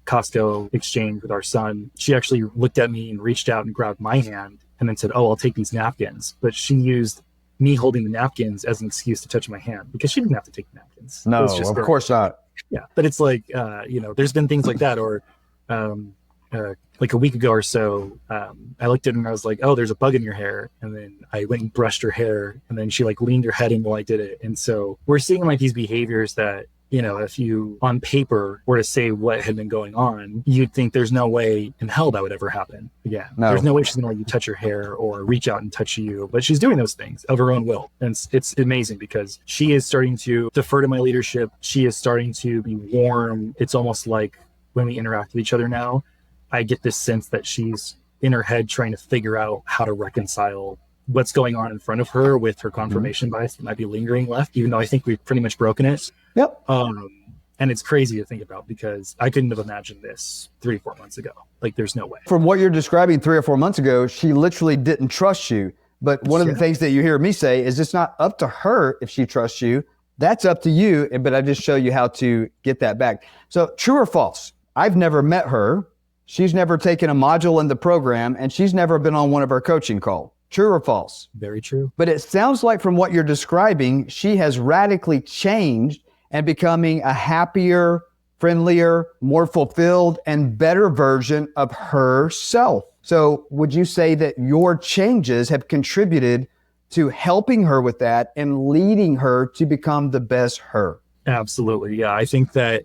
Costco exchange with our son, she actually looked at me and reached out and grabbed my hand and then said, oh, I'll take these napkins. But she used me holding the napkins as an excuse to touch my hand because she didn't have to take the napkins. No, of course not. Yeah, but it's like, there's been things like that. Or like a week ago or so, I looked at her and I was like, oh, there's a bug in your hair. And then I went and brushed her hair, and then she like leaned her head in while I did it. And so we're seeing like these behaviors that, if you on paper were to say what had been going on, you'd think there's no way in hell that would ever happen again. No. There's no way she's going to let you touch her hair or reach out and touch you, but she's doing those things of her own will. And it's amazing because she is starting to defer to my leadership. She is starting to be warm. It's almost like when we interact with each other now, I get this sense that she's in her head trying to figure out how to reconcile what's going on in front of her with her confirmation bias that might be lingering left, even though I think we've pretty much broken it. Yep. And it's crazy to think about because I couldn't have imagined this 3 or 4 months ago. Like, there's no way. From what you're describing 3 or 4 months ago, she literally didn't trust you. But one of the things that you hear me say is it's not up to her if she trusts you. That's up to you. But I just show you how to get that back. So true or false? I've never met her. She's never taken a module in the program, and she's never been on one of our coaching calls. True or false? Very true. But it sounds like from what you're describing, she has radically changed and becoming a happier, friendlier, more fulfilled, and better version of herself. So would you say that your changes have contributed to helping her with that and leading her to become the best her? Absolutely. Yeah. I think that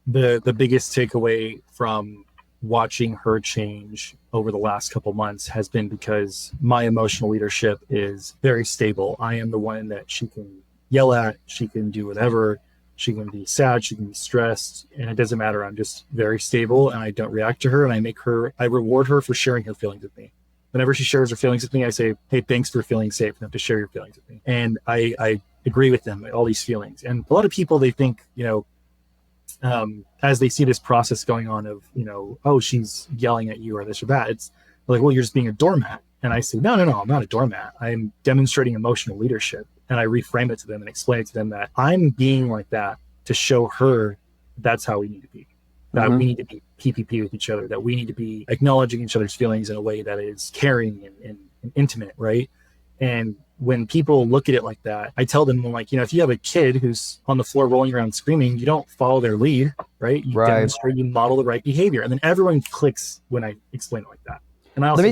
the biggest takeaway from watching her change over the last couple months has been because my emotional leadership is very stable. I am the one that she can yell at, she can do whatever, she can be sad, she can be stressed, and it doesn't matter. I'm just very stable and I don't react to her, and I reward her for sharing her feelings with me. Whenever she shares her feelings with me, I say, hey, thanks for feeling safe enough to share your feelings with me. And I agree with them, all these feelings. And a lot of people, they think, as they see this process going on of, oh, she's yelling at you or this or that, it's like, well, you're just being a doormat. And I say, no, I'm not a doormat. I'm demonstrating emotional leadership. And I reframe it to them and explain it to them that I'm being like that to show her that's how we need to be. That we need to be PPP with each other, that we need to be acknowledging each other's feelings in a way that is caring and intimate, right? And when people look at it like that, I tell them, like, if you have a kid who's on the floor rolling around screaming, you don't follow their lead, right? You demonstrate, you model the right behavior. And then everyone clicks when I explain it like that. And I also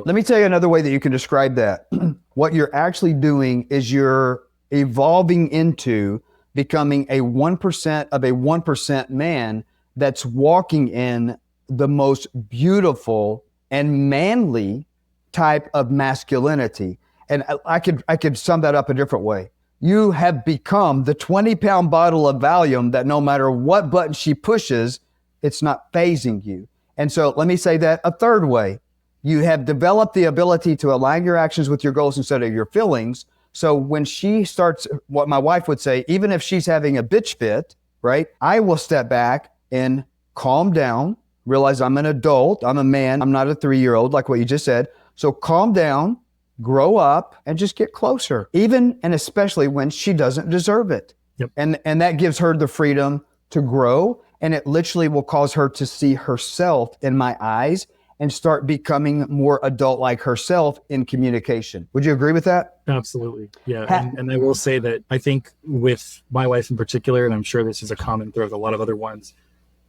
let me tell you another way that you can describe that. What you're actually doing is you're evolving into becoming a 1% of a 1% man that's walking in the most beautiful and manly type of masculinity. And I could sum that up a different way. You have become the 20-pound bottle of Valium that no matter what button she pushes, it's not phasing you. And so let me say that a third way. You have developed the ability to align your actions with your goals instead of your feelings. So when she starts, what my wife would say, even if she's having a bitch fit, right? I will step back and calm down, realize I'm an adult, I'm a man, I'm not a 3-year-old, like what you just said. So calm down, grow up, and just get closer, even and especially when she doesn't deserve it. Yep. And that gives her the freedom to grow, and it literally will cause her to see herself in my eyes and start becoming more adult like herself in communication. Would you agree with that? Absolutely. Yeah. And I will say that I think with my wife in particular, and I'm sure this is a common thread with a lot of other ones,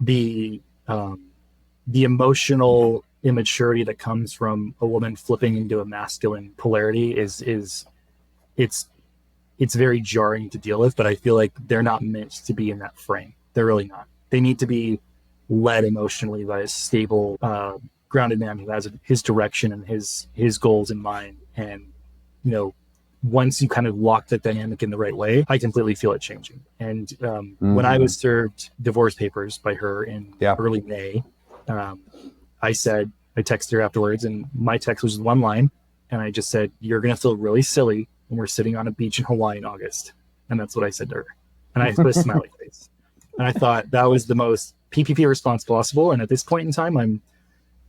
the emotional immaturity that comes from a woman flipping into a masculine polarity is it's very jarring to deal with, but I feel like they're not meant to be in that frame. They're really not. They need to be led emotionally by a stable, grounded man who has his direction and his goals in mind. And, once you kind of lock that dynamic in the right way, I completely feel it changing. And when I was served divorce papers by her in early May, I texted her afterwards, and my text was one line. And I just said, you're going to feel really silly when we're sitting on a beach in Hawaii in August. And that's what I said to her. And I put a smiley face. And I thought that was the most PPP response possible. And at this point in time,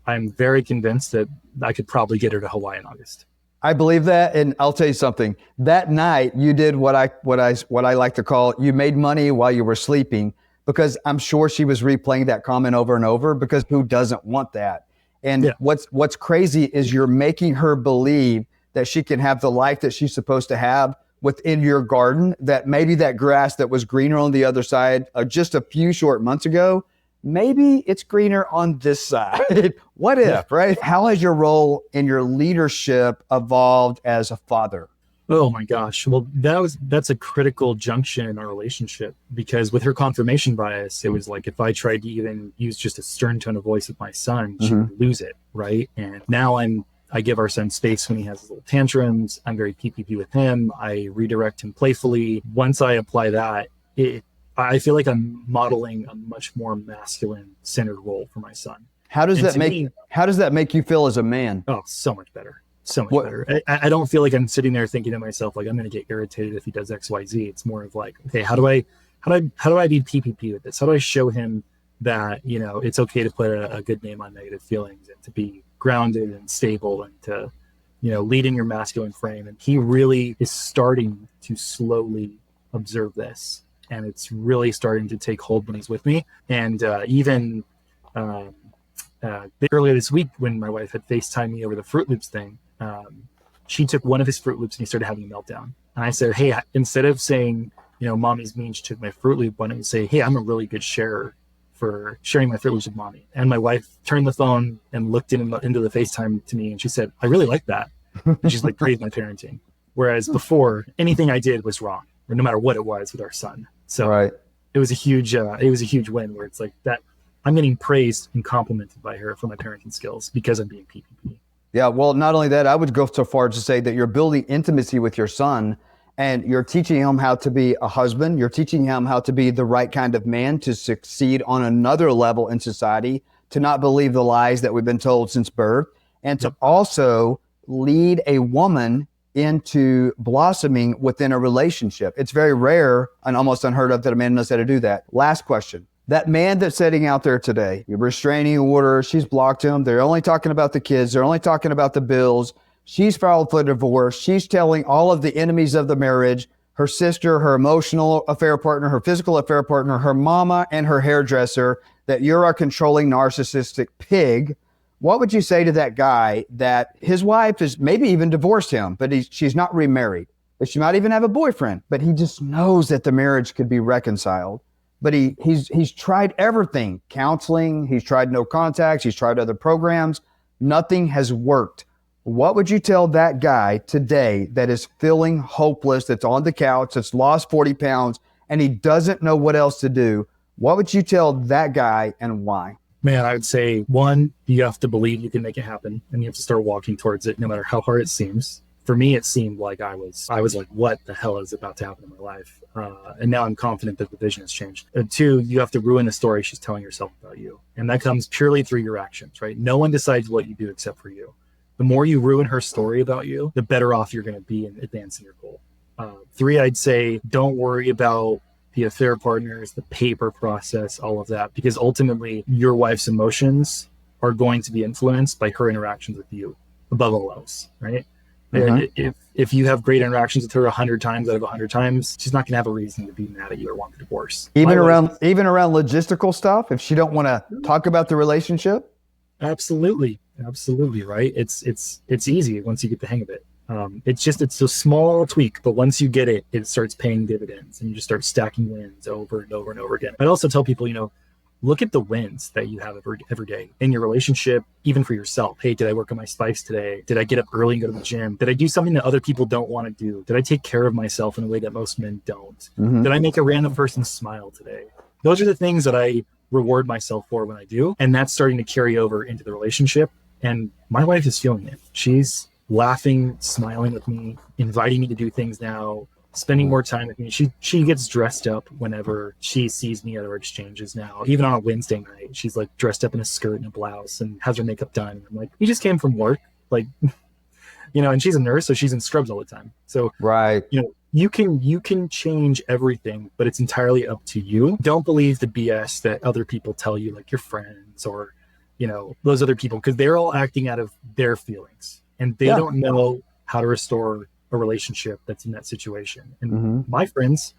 I'm very convinced that I could probably get her to Hawaii in August. I believe that, and I'll tell you something. That night, you did what I like to call, you made money while you were sleeping, because I'm sure she was replaying that comment over and over, because who doesn't want that? And what's crazy is you're making her believe that she can have the life that she's supposed to have within your garden, that maybe that grass that was greener on the other side just a few short months ago, maybe it's greener on this side. What if, right? How has your role in your leadership evolved as a father? Oh my gosh. Well, that's a critical junction in our relationship, because with her confirmation bias, it was like if I tried to even use just a stern tone of voice with my son, she would lose it, right? And now I give our son space when he has his little tantrums. I'm very PPP with him. I redirect him playfully. Once I apply that, I feel like I'm modeling a much more masculine centered role for my son. How does that make you feel as a man? Oh, so much better. So much better. I don't feel like I'm sitting there thinking to myself, like, I'm going to get irritated if he does X, Y, Z. It's more of like, okay, how do I be PPP with this? How do I show him that, it's okay to put a good name on negative feelings and to be grounded and stable and to, lead in your masculine frame. And he really is starting to slowly observe this. And it's really starting to take hold when he's with me. And even earlier this week, when my wife had FaceTimed me over the Fruit Loops thing, she took one of his Fruit Loops and he started having a meltdown. And I said, hey, instead of saying, mommy's mean, she took my Fruit Loop, why don't you say, hey, I'm a really good sharer for sharing my Fruit Loops with mommy. And my wife turned the phone and looked into the FaceTime to me, and she said, I really like that. And she's like, praised my parenting. Whereas before, anything I did was wrong, or no matter what it was with our son. So it was a huge win, where it's like that I'm getting praised and complimented by her for my parenting skills because I'm being PPP. Yeah, well, not only that, I would go so far as to say that you're building intimacy with your son, and you're teaching him how to be a husband. You're teaching him how to be the right kind of man to succeed on another level in society, to not believe the lies that we've been told since birth, and to also lead a woman into blossoming within a relationship. It's very rare and almost unheard of that a man knows how to do that. Last question. That man that's sitting out there today, your restraining order, she's blocked him. They're only talking about the kids. They're only talking about the bills. She's filed for divorce. She's telling all of the enemies of the marriage, her sister, her emotional affair partner, her physical affair partner, her mama, and her hairdresser, that you're a controlling narcissistic pig. What would you say to that guy that his wife is maybe even divorced him, but she's not remarried, but she might even have a boyfriend, but he just knows that the marriage could be reconciled, but he's tried everything, counseling, he's tried no contacts, he's tried other programs, nothing has worked. What would you tell that guy today that is feeling hopeless, that's on the couch, that's lost 40 pounds, and he doesn't know what else to do? What would you tell that guy and why? Man, I would say, one, you have to believe you can make it happen, and you have to start walking towards it no matter how hard it seems. For me, it seemed like I was like, what the hell is about to happen in my life? And now I'm confident that the vision has changed. And two, you have to ruin the story she's telling herself about you. And that comes purely through your actions, right? No one decides what you do except for you. The more you ruin her story about you, the better off you're going to be in advancing your goal. Three, I'd say, don't worry about the affair partners, the paper process, all of that, because ultimately your wife's emotions are going to be influenced by her interactions with you above all else, right? Mm-hmm. If you have great interactions with her 100 times out of 100 times, she's not going to have a reason to be mad at you or want a divorce. Even around logistical stuff, if she don't want to talk about the relationship? Absolutely, right? It's easy once you get the hang of it. It's a small tweak, but once you get it, it starts paying dividends and you just start stacking wins over and over and over again. I'd also tell people, look at the wins that you have every day in your relationship, even for yourself. Hey, did I work on my spikes today? Did I get up early and go to the gym? Did I do something that other people don't want to do? Did I take care of myself in a way that most men don't? Mm-hmm. Did I make a random person smile today? Those are the things that I reward myself for when I do. And that's starting to carry over into the relationship. And my wife is feeling it. She's laughing, smiling with me, inviting me to do things now, spending more time with me. She gets dressed up whenever she sees me at our exchanges now. Even on a Wednesday night, she's like dressed up in a skirt and a blouse and has her makeup done. I'm like, you just came from work, like, and she's a nurse, so she's in scrubs all the time. So, right. You can change everything, but it's entirely up to you. Don't believe the BS that other people tell you, like your friends or, those other people, because they're all acting out of their feelings and they don't know how to restore a relationship that's in that situation. And my friends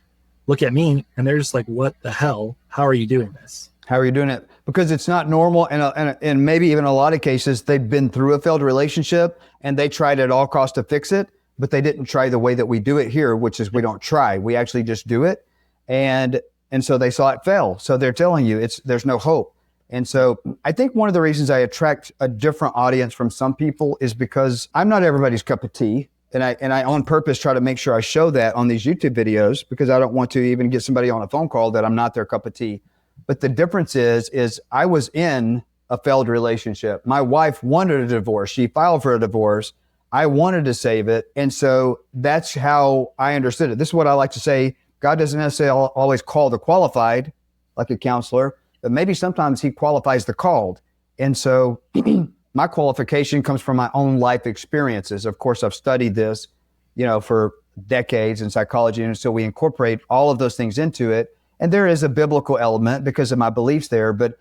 look at me and they're just like, what the hell? How are you doing this? How are you doing it? Because it's not normal. And maybe even a lot of cases, they've been through a failed relationship and they tried at all costs to fix it, but they didn't try the way that we do it here, which is we don't try. We actually just do it. And so they saw it fail. So they're telling you there's no hope. And so I think one of the reasons I attract a different audience from some people is because I'm not everybody's cup of tea. And I on purpose try to make sure I show that on these YouTube videos because I don't want to even get somebody on a phone call that I'm not their cup of tea. But the difference is I was in a failed relationship. My wife wanted a divorce. She filed for a divorce. I wanted to save it. And so that's how I understood it. This is what I like to say. God doesn't necessarily always call the qualified like a counselor, but maybe sometimes he qualifies the called. And so my qualification comes from my own life experiences. Of course, I've studied this, for decades in psychology. And so we incorporate all of those things into it. And there is a biblical element because of my beliefs there, but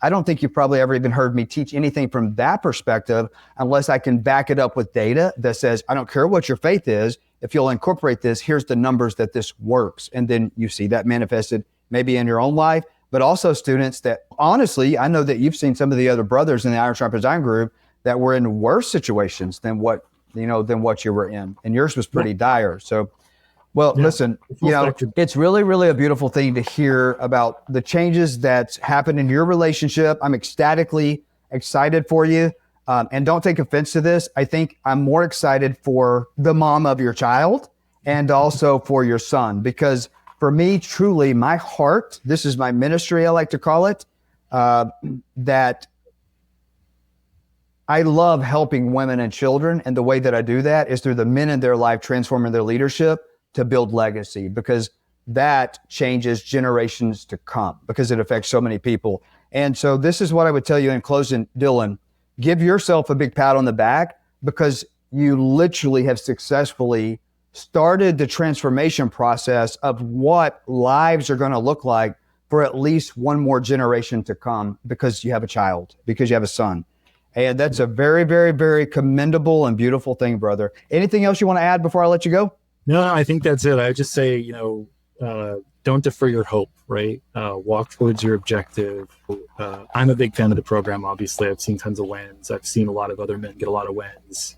I don't think you've probably ever even heard me teach anything from that perspective unless I can back it up with data that says, I don't care what your faith is. If you'll incorporate this, here's the numbers that this works. And then you see that manifested maybe in your own life, but also students that honestly, I know that you've seen some of the other brothers in the Iron Sharp Design group that were in worse situations than what you were in. And yours was pretty dire. So, listen, it's really, really a beautiful thing to hear about the changes that's happened in your relationship. I'm ecstatically excited for you. And don't take offense to this. I think I'm more excited for the mom of your child and also for your son, because for me, truly, my heart, this is my ministry, I like to call it, that I love helping women and children. And the way that I do that is through the men in their life transforming their leadership to build legacy, because that changes generations to come because it affects so many people. And so this is what I would tell you in closing, Dylan, give yourself a big pat on the back because you literally have successfully started the transformation process of what lives are going to look like for at least one more generation to come, because you have a child, because you have a son. And that's a very, very, very commendable and beautiful thing, brother. Anything else you want to add before I let you go? No, I think that's it. I would just say, don't defer your hope, right? Walk towards your objective. I'm a big fan of the program. Obviously, I've seen tons of wins. I've seen a lot of other men get a lot of wins.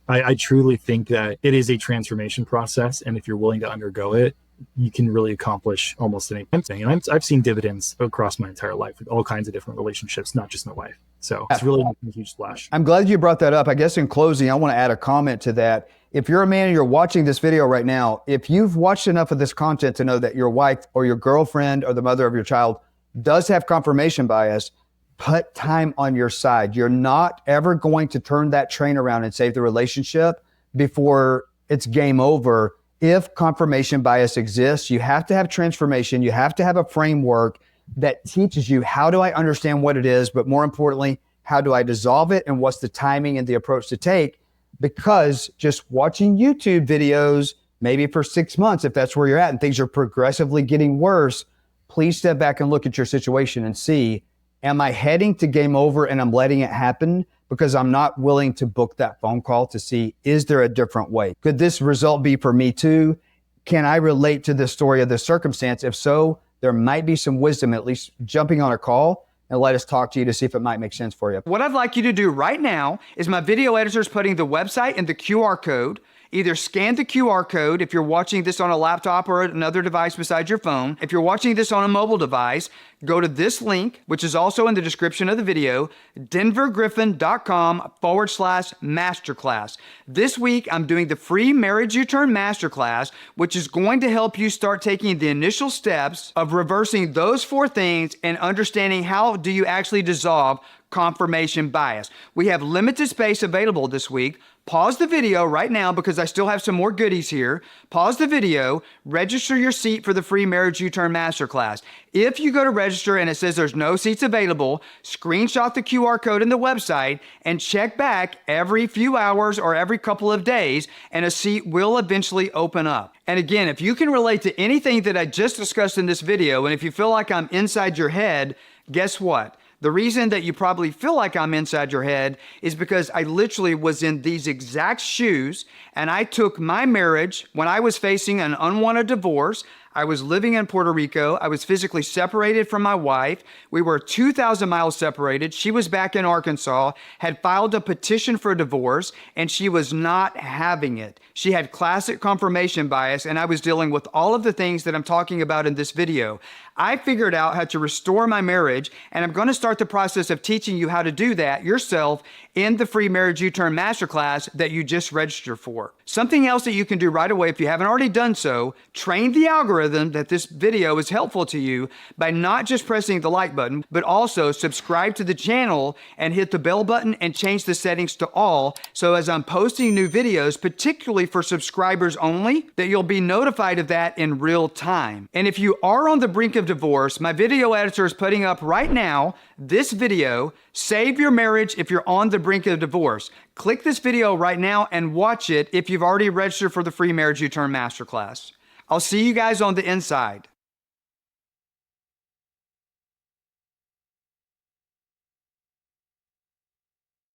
I truly think that it is a transformation process. And if you're willing to undergo it, you can really accomplish almost anything. And I've seen dividends across my entire life with all kinds of different relationships, not just my wife. So it's really a huge splash. I'm glad you brought that up. I guess in closing, I want to add a comment to that. If you're a man and you're watching this video right now, if you've watched enough of this content to know that your wife or your girlfriend or the mother of your child does have confirmation bias, put time on your side. You're not ever going to turn that train around and save the relationship before it's game over. If confirmation bias exists, you have to have transformation. You have to have a framework that teaches you, how do I understand what it is, but more importantly, how do I dissolve it, and what's the timing and the approach to take? Because just watching YouTube videos, maybe for 6 months, if that's where you're at and things are progressively getting worse, please step back and look at your situation and see, am I heading to game over and I'm letting it happen because I'm not willing to book that phone call to see, is there a different way? Could this result be for me too? Can I relate to this story of this circumstance? If so, there might be some wisdom, at least jumping on a call and let us talk to you to see if it might make sense for you. What I'd like you to do right now is, my video editor is putting the website and the QR code. Either scan the QR code if you're watching this on a laptop or another device besides your phone. If you're watching this on a mobile device, go to this link, which is also in the description of the video, denvergriffin.com/masterclass. This week, I'm doing the free Marriage U-Turn Masterclass, which is going to help you start taking the initial steps of reversing those 4 things and understanding how do you actually dissolve confirmation bias. We have limited space available this week. Pause the video right now because I still have some more goodies here. Pause the video, register your seat for the free Marriage U-Turn Masterclass. If you go to register and it says there's no seats available, screenshot the QR code in the website and check back every few hours or every couple of days, and a seat will eventually open up. And again, if you can relate to anything that I just discussed in this video, and if you feel like I'm inside your head, guess what? The reason that you probably feel like I'm inside your head is because I literally was in these exact shoes, and I took my marriage when I was facing an unwanted divorce. I was living in Puerto Rico. I was physically separated from my wife. We were 2,000 miles separated. She was back in Arkansas, had filed a petition for divorce, and she was not having it. She had classic confirmation bias, and I was dealing with all of the things that I'm talking about in this video. I figured out how to restore my marriage, and I'm going to start the process of teaching you how to do that yourself in the free Marriage U-Turn Masterclass that you just registered for. Something else that you can do right away if you haven't already done so, train the algorithm that this video is helpful to you by not just pressing the like button, but also subscribe to the channel and hit the bell button and change the settings to all, so as I'm posting new videos, particularly for subscribers only, that you'll be notified of that in real time. And if you are on the brink of divorce, my video editor is putting up right now this video, Save Your Marriage If You're on the Brink of Divorce. Click this video right now and watch it if you've already registered for the free Marriage U-Turn Masterclass. I'll see you guys on the inside.